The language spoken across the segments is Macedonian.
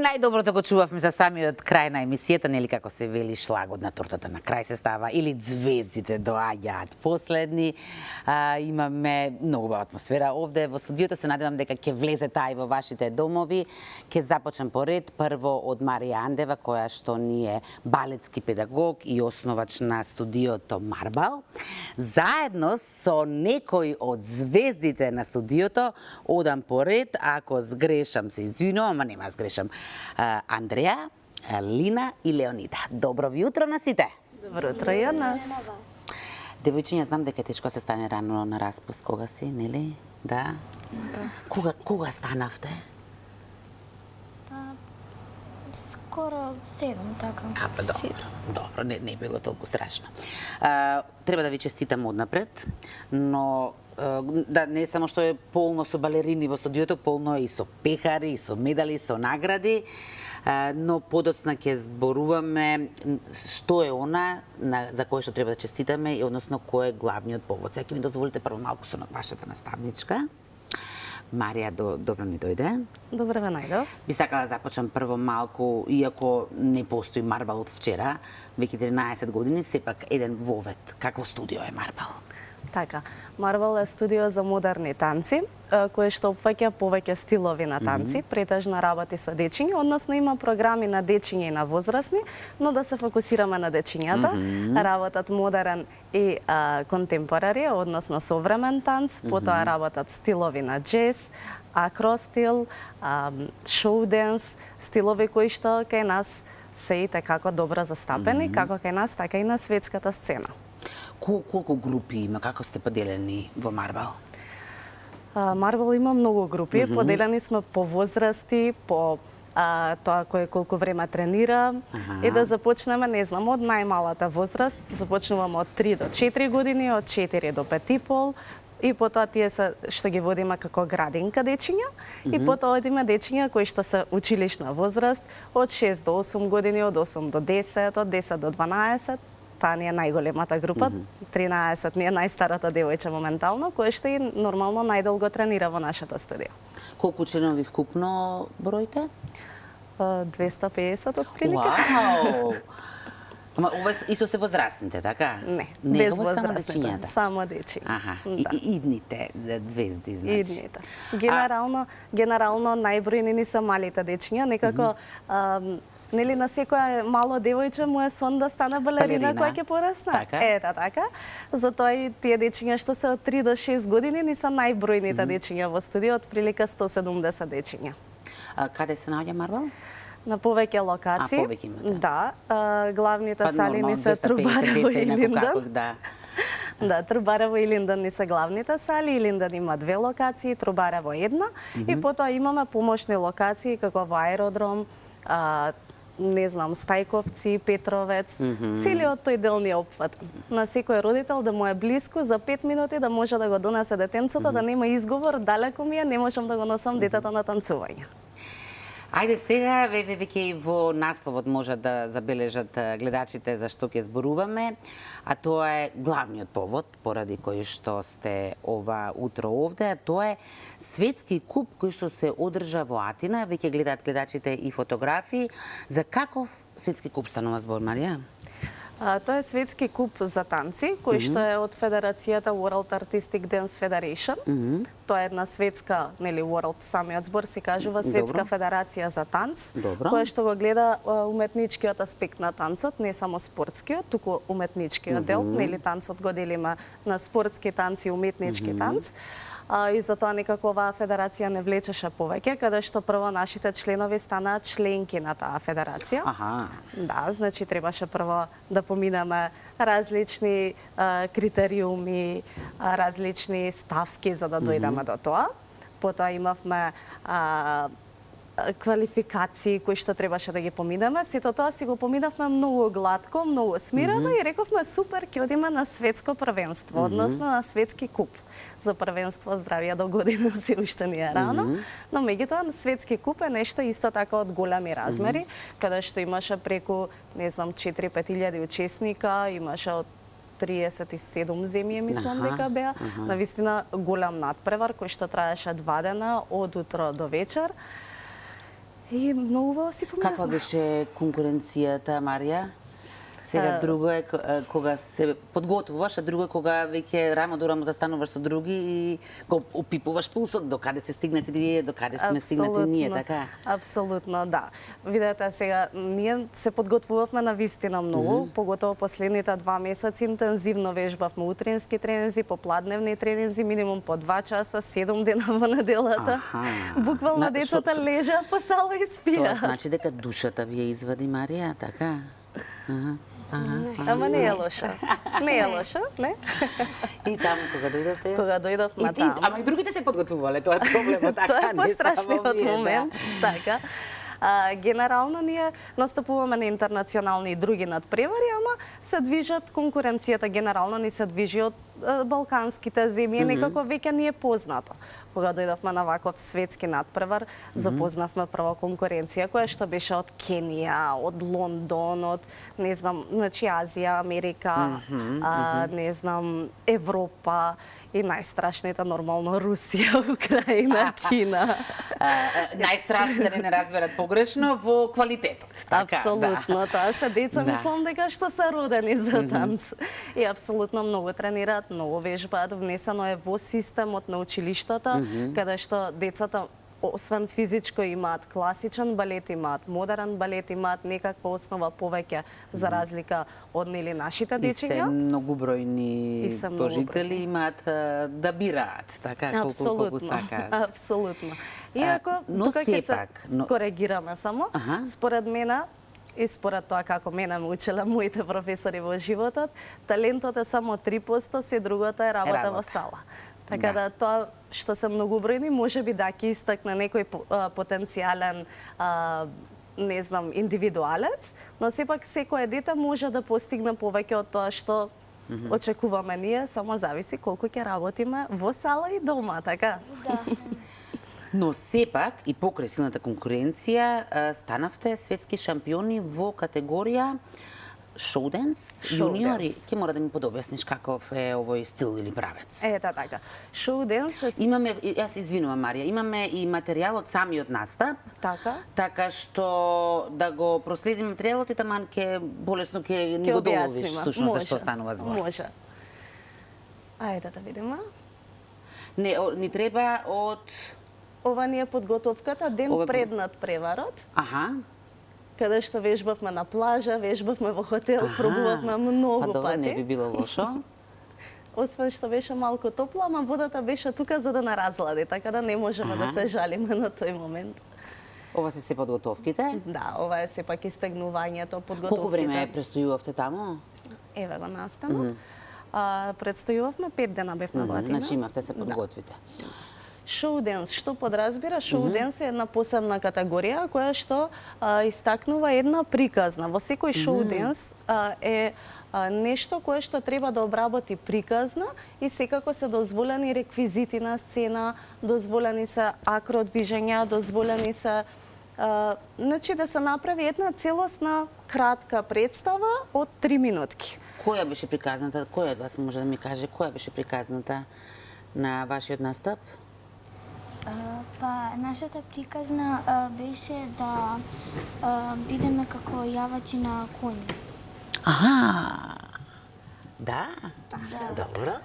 најдоброто го чувавме за самиот крај на емисијата, нели како се вели шлагот на тортата на крај се става или звездите доаѓаат последни. Имаме многу убава атмосфера овде во студиото, се надевам дека ќе влезе тај во вашите домови. Ќе започнем по ред, прво од Марија Андева, која што ни е балетски педагог и основач на студиото Марбал. Заедно со некои од звездите на студиото, одам по ред, ако сгрешам се извинувам, ама нема сгрешам. Андреја, Лина и Леонида. Добро ви утро на сите. Добро утро и од нас. Девојчиња, знам дека е тешко се стане рано на распуст. Кога си, нели? Да. Кога станавте? Скоро 7, така. Добро, не било толку страшно. Треба да ви честитам однапред, но да, не само што е полно со балерини во студиото, полно е и со пехари, и со медали, и со награди, но подоцна ќе зборуваме што е она за кое што треба да честитаме и односно кој е главниот повод. Сега ќе ми дозволите прво малку со вашата наставничка. Марија, добро ни дојде. Добро ве најдов. Би сакала да започнам прво малку, иако не постои Марбал од вчера, веќе 13 години, сепак еден вовет. Какво студио е Марбал? Така, Марбал е студио за модерни танци, кое што опфаќа повеќе стилови на танци, претежно работи со дечиња, односно има програми на дечиња и на возрастни, но да се фокусираме на дечињата. Работат модерен и контемпорари, односно современ танц, потоа работат стилови на джез, акростил, шоу денс, стилови кои што кај нас се и како добро застапени, како кај нас, така и на светската сцена. Колку групи има? Како сте поделени во Марбал? Марбал има многу групи, поделени сме по возрасти, по тоа кој колку време тренира. И да започнеме, не знам, од најмалата возраст, започнуваме од 3 до 4 години, од 4 до 5,5, и потоа тие се што ги водиме како градинка дечиња, и потоа одиме дечиња кои што се училишна возраст, од 6 до 8 години, од 8 до 10, од 10 до 12. Таа ни е најголемата група, 13 ни е најстарата девојче моментално, која што и нормално најдолго тренира во нашата студија. Колку членови вкупно бројте? 250 отприлика. Вау! Ама ова исто се возрастните, така? Не, без возрастните, само дечиња. Аха, идните звезди, значи. Идните. Генерално најбројни ни се малите дечиња, некако нели на секоја мало девојче му е сон да стане балерина која ќе порасне. Така? Ета така. Затоа и тие дечиња што се од 3 до 6 години ни се најбројните дечиња во студио, отприлика 170 дечиња. Каде се наоѓа Марбал? На повеќе локации. Повеќе имате? Да, главните сали ни се Трубарево и Илиндан. Да, Трубарево и Илиндан ни се главните сали. Илиндан има 2 локации, Трубарево една, и потоа имаме помошни локации како во Аеродром, не знам, Стајковци, Петровец, целиот тој дел ни е опфатен. На секој родител да му е блиску, за 5 минути да може да го донесе детенцото, да нема изговор, далеко ми е, не можам да го носам детето на танцување. Ајде сега, веќе и во насловот може да забележат гледачите за што ќе зборуваме, а тоа е главниот повод поради кој што сте ова утро овде, а тоа е светски куп кој што се одржа во Атина, веќе гледаат гледачите и фотографии. За каков светски куп станува збор, Марија? Тоа е светски куп за танци, кој што е од Федерацијата World Artistic Dance Federation. Тоа е една светска, нели, World, самиот збор се кажува Светска федерација за танц, која што го гледа уметничкиот аспект на танцот, не само спортскиот, туку уметничкиот дел, нели, танцот го делиме на спортски танц и уметнички танц. И затоа некако оваа федерација не влечеше повеќе, каде што прво нашите членови станаат членки на таа федерација. Да, значи требаше прво да поминеме различни критериуми, различни ставки за да дојдеме до тоа. Потоа имавме квалификации кои што требаше да ги поминеме. Сето тоа си го поминавме многу гладко, многу смирено и рековме супер, ќе одиме на светско првенство, односно на светски куп. За првенство здравје до година се уште не е рано, но меѓутоа светски куп е нешто исто така од големи размери, каде што имаше преку, не знам, 4-5 илјади учесника, имаше од 37 земји, мислам дека беа. Навистина голем надпревар кој што траеше 2 дена од утро до вечер. И многу убаво си поминавме. Каква беше конкуренцијата, Марија? Сега друго е кога се подготвуваш, а друго е кога веќе рамо до рамо застануваш со други и го опипуваш пулсот, докаде се стигнати ние, докаде сме стигнати ние, така? Апсолутно, да. Видете сега, ние се подготвувавме на вистина многу, поготово последните 2 месеци интензивно вежбавме утрински тренинзи, попладневни тренинзи, минимум по 2 часа, 7 дена во неделата. Буквално децата лежат по сала и спија. Тоа значи дека душата ви ја извади, Марија, така? Ама не е лоша. Не е лоша, не? И таму кога дојдовте? Кога дојдовме таму. Ама и другите се подготвувале, тоа е проблемот, така? Тоа е пострашниот вие, момент, така. Генерално ние настапуваме на интернационални и други надпревари, ама се движат конкуренцијата генерално ни се движи од балканските земји, некако веќе ни е познато. Кога дојдовме на ваков светски надпревар, запознавме прва конкуренција која што беше од Кенија, од Лондон, од не знам, значи Азија, Америка, не знам, Европа и најстрашните нормално Русија, Украина, Кина. Најстрашните да не разберат погрешно во квалитетот, така? Апсолутно, тоа се деца, мислам дека што се родени за танц. И апсолутно многу тренираат, многу вежбаат, внесено е во системот на училиштата, каде што децата освен физичко имаат класичен балет, имаат модерен балет, имаат некаква основа повеќе за разлика од нели нашите дечиња. И се многубројни пожители имаат да бираат, така колку сакаат. Апсолутно. Иако тука ќе се коригираме само, според мене и според тоа како мене ме учеле моите професори во животот, талентот е само 3%, се другото е работа во сала. Така да тоа што се многубројни, можеби да ќе истакне некој потенцијален не знам, индивидуалец, но сепак секое дете може да постигне повеќе од тоа што очекуваме ние, само зависи колку ќе работиме во сала и дома, така? Да. Но сепак и покрај силната конкуренција станавте светски шампиони во категорија шоуденс, јуниори. Ќе мора да ми подобјасниш каков е овој стил или правец. Ета така. Шоуденс имаме, јас извинувам Марија, имаме и материјал од самиот настап. Така што да го проследиме материјалот и таман ќе болесно ќе ни го доловиш всушност за што станува збор. Може. Ајде да видиме. Не, ни треба од ова ни е подготовката ден пред надпреварот. Каде што вежбавме на плажа, вежбавме во хотел, пробувавме многу пати. Добро, не би било лошо. Освен што беше малку топло, ама водата беше тука за да не разлади, така да не можеме да се жалиме на тој момент. Ова се подготовките? Да, ова е сепак истегнувањето, подготовките. Колку време престојувавте таму? Еве го настанот. Предстојувавме 5 дена бевме во Атина. Значи имавте се подготвите. Шоуденс, што подразбира? Шоуденс е една посебна категорија која што истакнува една приказна. Во секој шоуденс е нешто кое што треба да обработи приказна и секако се дозволени реквизити на сцена, дозволени се акродвижења, дозволени се значи да се направи една целосна кратка представа од 3 минутки. Која беше приказната? Кој од вас може да ми каже која беше приказната на вашиот настап? Па, нашата приказна беше да бидеме како јавачи на коњи. Да? Добро.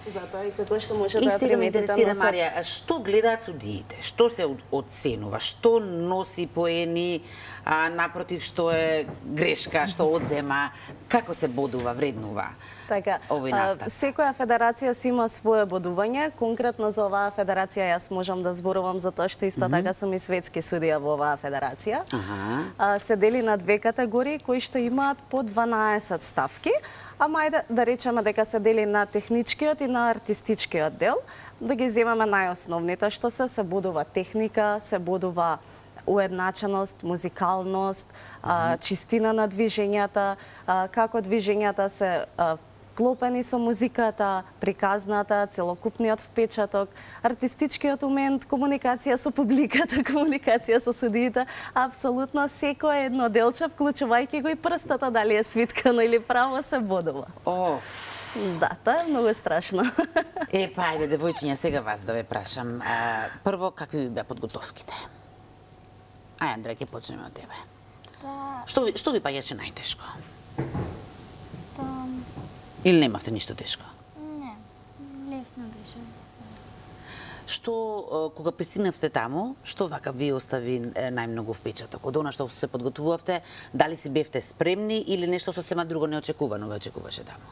Затоа и како што може да ја сега ме приметите интересира, Марија, што гледаат судиите? Што се оценува? Што носи поени, напротив, што е грешка, што одзема? Како се бодува, вреднува овој настап? Секоја федерација си има свое бодување. Конкретно за оваа федерација јас можам да зборувам за тоа што исто така сум и светски судија во оваа федерација. Се дели на 2 категории кои што имаат по 12 ставки. Ама ајде да речеме дека се дели на техничкиот и на артистичкиот дел. Да ги земеме најосновните што се бодува техника, се бодува уедначеност, музикалност, чистина на движењата, како движењата се вклопени со музиката, приказната, целокупниот впечаток, артистичкиот умент, комуникација со публиката, комуникација со судиите, апсолутно секое едно делче, вклучувајќи го и прстата, дали е свиткано или право, се бодува. Да, тоа е многу страшно. Па, ајде, девојчиња, сега вас да ве прашам. Прво, какви ви беа подготовките? Ај, Андреја, ќе почнеме од тебе. Па, Што ви паѓаше најтешко? па, Или немавте ништо тешко? не, лесно беше. Што, кога пристигнавте таму, што вака ви остави најмногу впечаток? Од она што се подготвувавте, дали си бевте спремни или нешто сосема друго неочекувано ве очекуваше таму?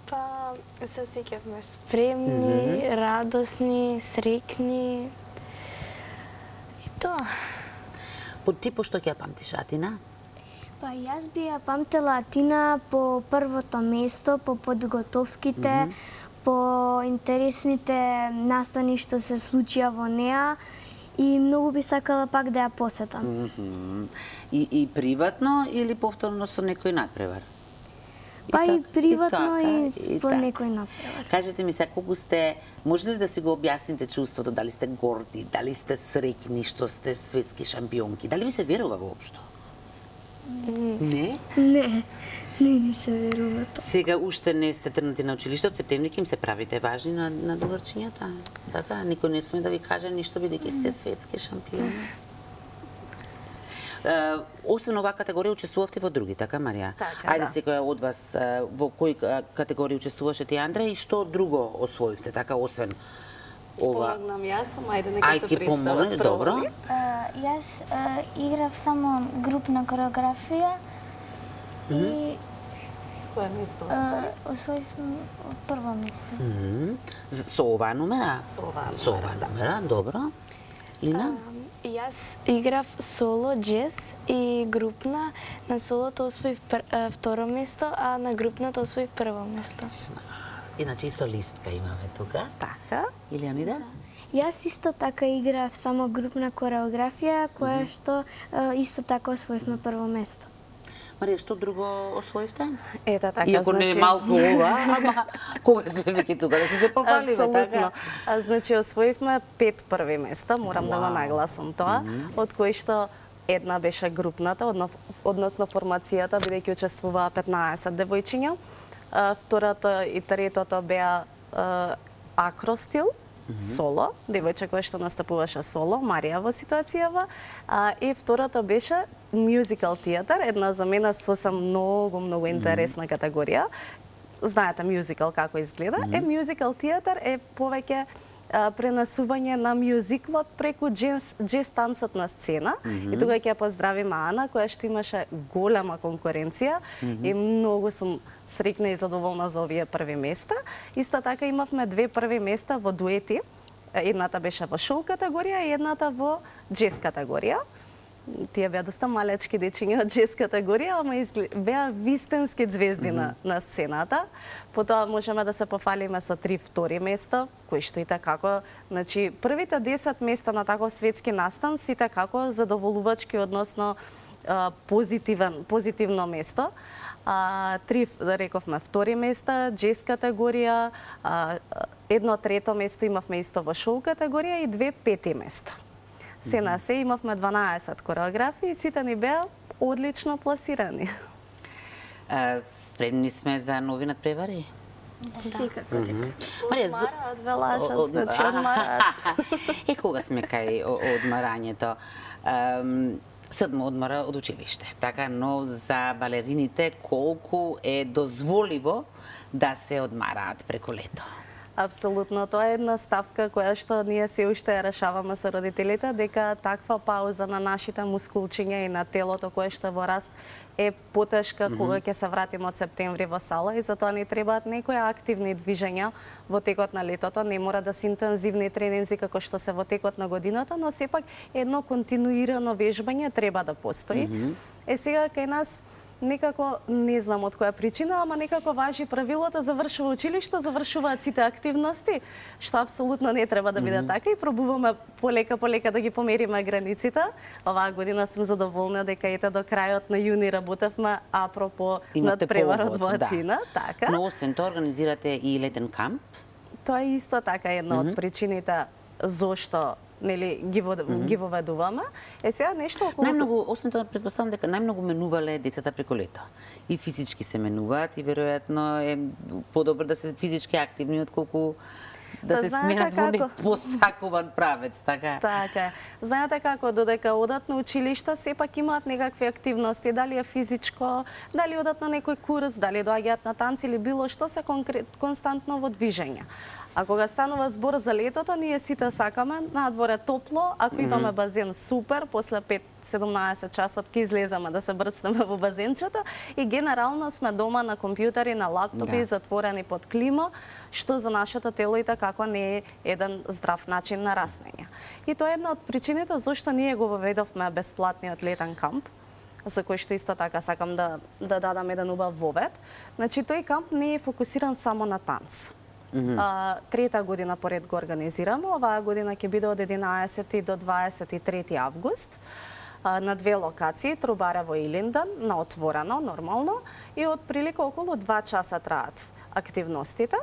Па, се осеќавме спремни, радосни, срекни. И тоа. Ти по што ќе ја памтиш, Атина? Па јас би ја памтела Атина по првото место, по подготовките, по интересните настани што се случија во неа и многу би сакала пак да ја посетам. И приватно или повторно со некој надпревар? Па и така, приватно и по така. некој напревар. Кажете ми се, колку сте, може ли да си го објасните чувството, дали сте горди, дали сте среќни што сте светски шампионки, дали ви се верува воопшто? Не? Не се верува тоа. Сега уште не сте тргнати на училиште, од септември ќе им се правите важни на другарчињата. Така, никој не сме да ви каже ништо бидејќи сте светски шампиони. Освен оваа категорија учествувавте во други, така Марија? Така, Ајде да. секоја од вас во кои категории учествуваше ти, Андреј, и што друго освоивте, така освен ова? Помогнам јас, ајде нека се Ајде помогнеш, представат добро. прво. Јас играв само групна кореографија и Кое место освои? освоив прво место. Со оваа номера? Со оваа Со оваа номера, добро. Лина? Јас играв соло джез и групна. На солото освоив второ место, а на групната освоив прво место. Иначе и солистка имаме тука. Така. Или Анида? Јас исто така играв само групна кореографија, која што исто така освоивме прво место. Марија, што друго освоивте? Ета така, Иако не е малку ова, ама кога сме веќе тука да се пофалиме, Апсолутно. така? Значи, освоивме 5 први места, морам да го нагласам тоа, од кои што една беше групната, односно формацијата, бидејќи учествуваа 15 девојчиња. Второто и третото беа акростил, соло, девојче која што настапуваше соло, Марија во ситуацијава, и второто беше мюзикал театар, една за мене сосем многу интересна категорија. Знаете мюзикал како изгледа? Мюзикал театар е повеќе пренесување на мюзиклот преку джез танцот на сцена. И тука ќе ја поздравиме Ана, која што имаше голема конкуренција и многу сум среќна и задоволна за овие први места. Исто така имавме 2 први места во дуети. Едната беше во шоу категорија и едната во джез категорија. Тие беа доста малечки дечиња од джез категорија, ама беа вистински звезди на сцената. Потоа можеме да се пофалиме со 3 втори места, кои што и така, значи првите 10 места на таков светски настан си така задоволувачки, односно позитивно место. 3, рековме, втори места, джез категорија, едно трето место имавме исто во шоу категорија и 2 пети места. Се на се имавме 12 кореографии и сите ни беа одлично пласирани. Спремни сме за нови надпревари? Секако. Марија, Одмараат, велашам, значи одмараат. И кога сме кај одмарањето? Се одмора од училиште, така, но за балерините колку е дозволиво да се одмараат преку лето? Апсолутно, тоа е една ставка која што ние се уште ја решаваме со родителите, дека таква пауза на нашите мускулчиња и на телото кое што е во раст е потешка кога ќе се вратиме од септември во сала и затоа ни требаат некои активни движења во текот на летото. Не мора да се интензивни тренинзи како што се во текот на годината, но сепак едно континуирано вежбање треба да постои. Сега кај нас некако, не знам од која причина, ама некако важи правилото завршува училиште, завршуваат сите активности, што апсолутно не треба да биде така и пробуваме полека да ги помериме границите. Оваа година сум задоволна дека ете до крајот на јуни работевме апропо надпреварот во Атина, така. Но освен тоа организирате и летен камп? Тоа е исто така една од причините зошто нели ги воведуваме. Сега нешто околу Најмногу, освен тоа, претпоставам дека најмногу менувале децата преку лето. И физички се менуваат и веројатно е подобро да се физички активни отколку да се знаете сменат во како? непосакуван правец, така? Така е. Знаете како, додека одат на училишта, сепак имаат некакви активности, дали е физичко, дали одат на некој курс, дали доаѓаат на танци или било што, се константно во движење. А кога станува збор за летото, ние сите сакаме, надвор е топло, ако имаме базен, супер, после 5-17 часот ќе излеземе да се брцнеме во базенчето и генерално сме дома на компјутери, на лаптопи, затворени под клима, што за нашето тело и како не е еден здрав начин на растење. И тоа е една од причините зашто ние го воведовме бесплатниот летен камп, за кој што исто така сакам да дадам еден убав вовед. Значи, тој камп не е фокусиран само на танц. Трета година поред го организираме. Оваа година ќе биде од 11 до 23 август на две локации, Трубарево и Илинден, на отворено, нормално, и од прилика околу 2 часа траат активностите.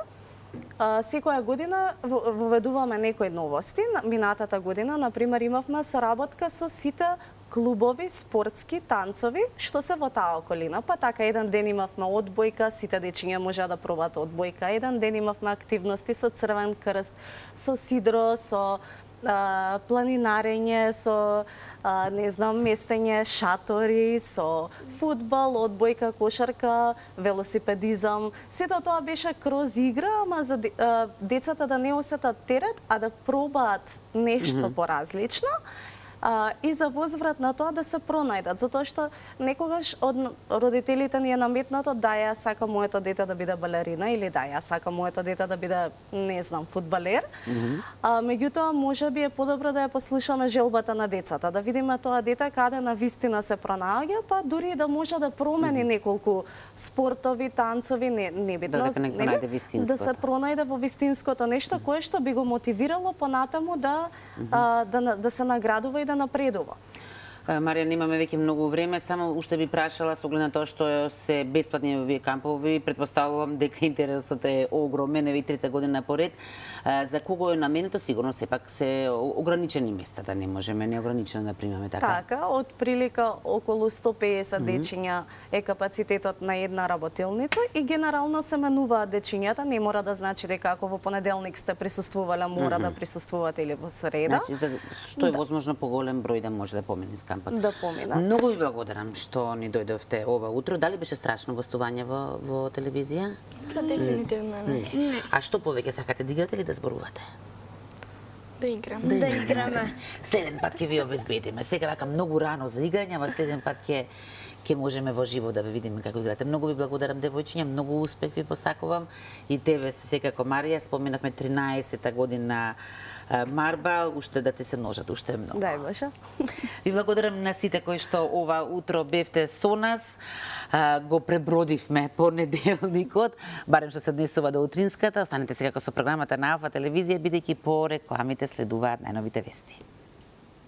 Секоја година воведуваме некои новости. Минатата година, например, имавме соработка со сите клубови, спортски, танцови, што се во таа околина. Па така, еден ден имавме одбојка, сите дечиња можеа да пробат одбојка. Еден ден имавме активности со Црвен крст, со сидро, со планинарење, со местење шатори, со фудбал, одбојка, кошарка, велосипедизам. Сето тоа беше кроз игра, ама за децата да не осетат терет, а да пробаат нешто поразлично. И за возврат на тоа да се пронајдат, затоа што некогаш од родителите ни е наметнато да ја сака моето дете да биде балерина или да ја сака моето дете да биде, не знам, фудбалер. Меѓутоа, можеби е подобро да ја послушаме желбата на децата, да видиме тоа дете каде на вистина се пронаоѓа, па дури да може да промени неколку спортови, танцови, небитно, да се пронајде во вистинското нешто кое што би го мотивирало понатаму да се наградува и да напредува. Марија, немаме веќе многу време, само уште би прашала со оглед на тоа што се бесплатни овие кампови, претпоставувам дека интересот е огромен, еве и трета година поред. За кого е наменето? Сигурно сепак се ограничени места, да не можеме неограничено да примаме, така? Така, од прилика околу 150 дечиња е капацитетот на една работилница и генерално се менуваат дечињата, не мора да значи дека ако во понеделник сте присуствувале, мора да присуствувате или во среда. Значи, што е возможно поголем број да може да помине с кампот. Да поминат. Многу ви благодарам што ни дојдовте ова утро. Дали беше страшно гостување во телевизија? Дефинитивно не. А што повеќе сакате, да играте или да зборувате? Да играм. Да играме. Следен пат ќе ви обезбедиме. Сега вака многу рано за играње, ама следен пат ќе можеме во живо да ве видиме како играте. Многу ви благодарам, девојчиња, многу успех ви посакувам и тебе секако, Марија. Споменавме 13-та година Марбал, уште да ти се множат, уште е многу. Дај Боже. Ви благодарам на сите кои што ова утро бевте со нас. Го пребродивме понеделникот, барем што се однесува до утринската. Останете секако со програмата на Алфа телевизија, бидејќи по рекламите следуваат најновите вести.